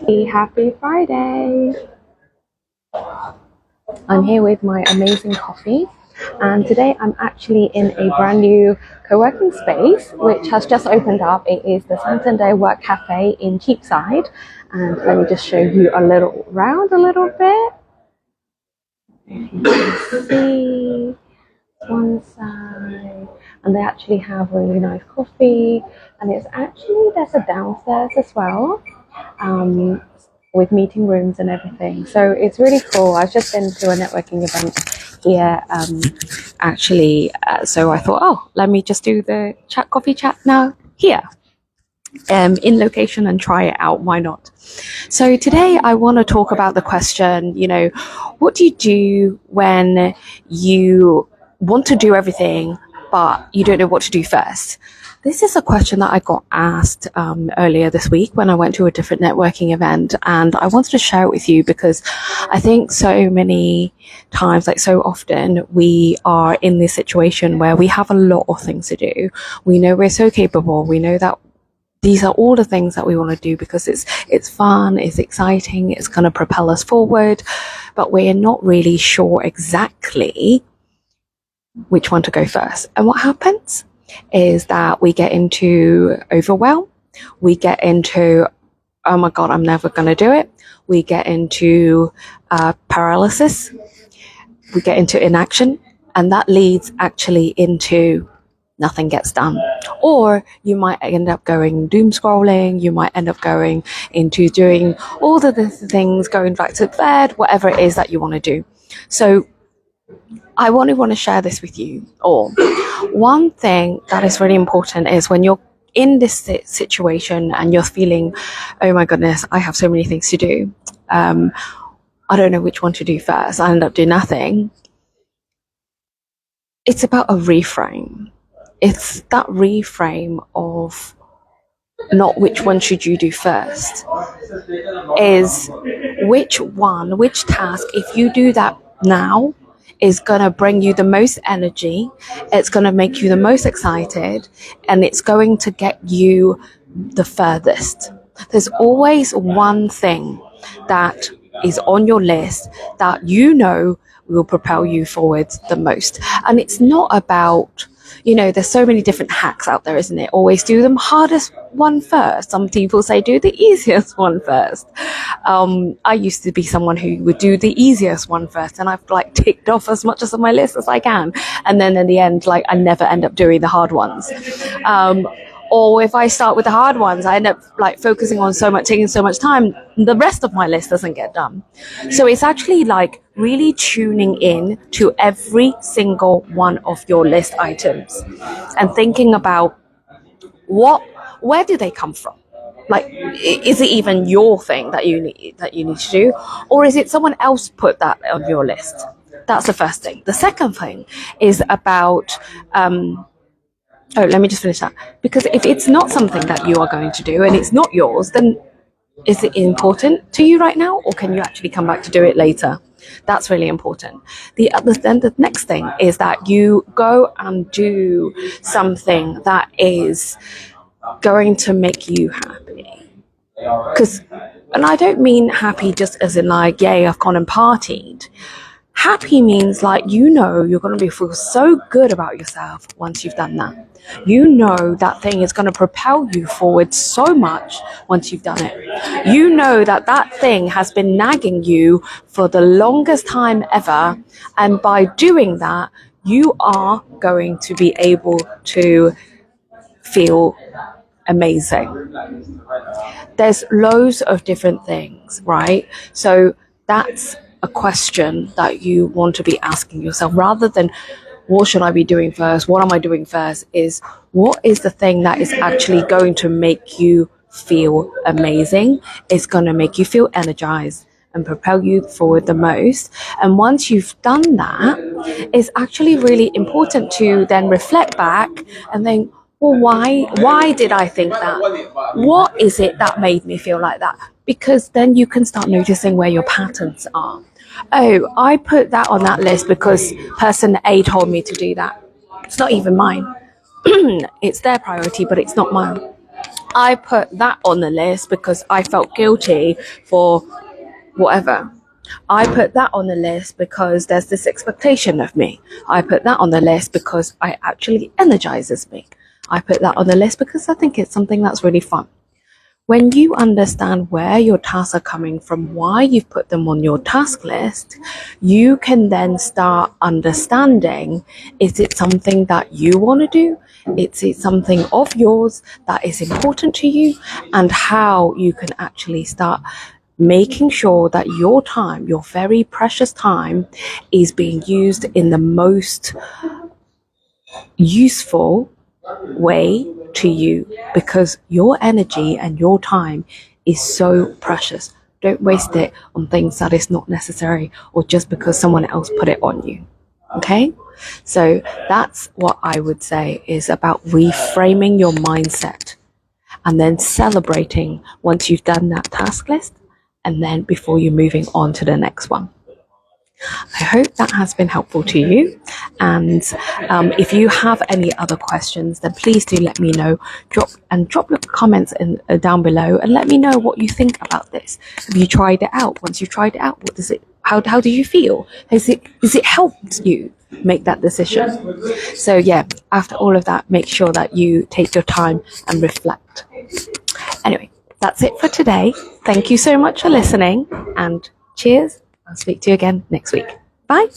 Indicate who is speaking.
Speaker 1: Happy Friday! I'm here with my amazing coffee, and today I'm actually in a brand new co-working space which has just opened up. It is the Santander Work Cafe in Cheapside, and let me just show you a little round a little bit. If you can see one side, and they actually have really nice coffee, and there's a downstairs as well. With meeting rooms and everything. So it's really cool. I've just been to a networking event here, so I thought, oh, let me just do the coffee chat now here, in location and try it out. Why not? So today I want to talk about the question, what do you do when you want to do everything, but you don't know what to do first? This is a question that I got asked earlier this week when I went to a different networking event, and I wanted to share it with you because I think so many times, like so often, we are in this situation where we have a lot of things to do. We know we're so capable. We know that these are all the things that we want to do because it's fun, it's exciting, it's going to propel us forward, but we're not really sure exactly which one to go first. And what happens is that we get into overwhelm, we get into, oh my God, I'm never going to do it. We get into paralysis, we get into inaction, and that leads actually into nothing gets done. Or you might end up going doom scrolling, you might end up going into doing all the things, going back to bed, whatever it is that you want to do. So I want to share this with you all. One thing that is really important is when you're in this situation and you're feeling, oh my goodness, I have so many things to do. I don't know which one to do first. I end up doing nothing. It's about a reframe. It's that reframe of not which one should you do first, is which task, if you do that now, is going to bring you the most energy, it's going to make you the most excited, and it's going to get you the furthest. There's always one thing that is on your list that will propel you forward the most. And it's not about, there's so many different hacks out there, isn't it? Always do the hardest one first. Some people say do the easiest one first. I used to be someone who would do the easiest one first, and I've ticked off as much of my list as I can. And then in the end, I never end up doing the hard ones. Or if I start with the hard ones, I end up focusing on taking so much time, the rest of my list doesn't get done. So it's actually really tuning in to every single one of your list items and thinking about where do they come from? Is it even your thing that you need to do, or is it someone else put that on your list? That's the first thing. The second thing is about let me just finish that. Because if it's not something that you are going to do and it's not yours, then is it important to you right now, or can you actually come back to do it later? That's really important. Then the next thing is that you go and do something that is going to make you happy. And I don't mean happy just as in yay, I've gone and partied. Happy means you're going to feel so good about yourself once you've done that. That thing is going to propel you forward so much once you've done it. That thing has been nagging you for the longest time ever. And by doing that, you are going to be able to feel amazing. There's loads of different things, right? So that's a question that you want to be asking yourself, rather than what should I be doing first? What am I doing first? Is what is the thing that is actually going to make you feel amazing? It's going to make you feel energized and propel you forward the most. And once you've done that, it's actually really important to then reflect back and think, well, why did I think that? What is it that made me feel like that? Because then you can start noticing where your patterns are. Oh, I put that on that list because person A told me to do that. It's not even mine. It's their priority, but it's not mine. I put that on the list because I felt guilty for whatever. I put that on the list because there's this expectation of me. I put that on the list because it actually energizes me. I put that on the list because I think it's something that's really fun. When you understand where your tasks are coming from, why you've put them on your task list, you can then start understanding, is it something that you want to do? Is it something of yours that is important to you? And how you can actually start making sure that your time, your very precious time, is being used in the most useful way to you, because your energy and your time is so precious. Don't waste it on things that is not necessary or just because someone else put it on you. Okay? So that's what I would say is about reframing your mindset and then celebrating once you've done that task list and then before you're moving on to the next one. I hope that has been helpful to you. And if you have any other questions, then please do let me know. Drop your comments down below and let me know what you think about this. Have you tried it out? Once you've tried it out, what does it? How do you feel? Has it helped you make that decision? So yeah, after all of that, make sure that you take your time and reflect. Anyway, that's it for today. Thank you so much for listening, and cheers. I'll speak to you again next week. Bye.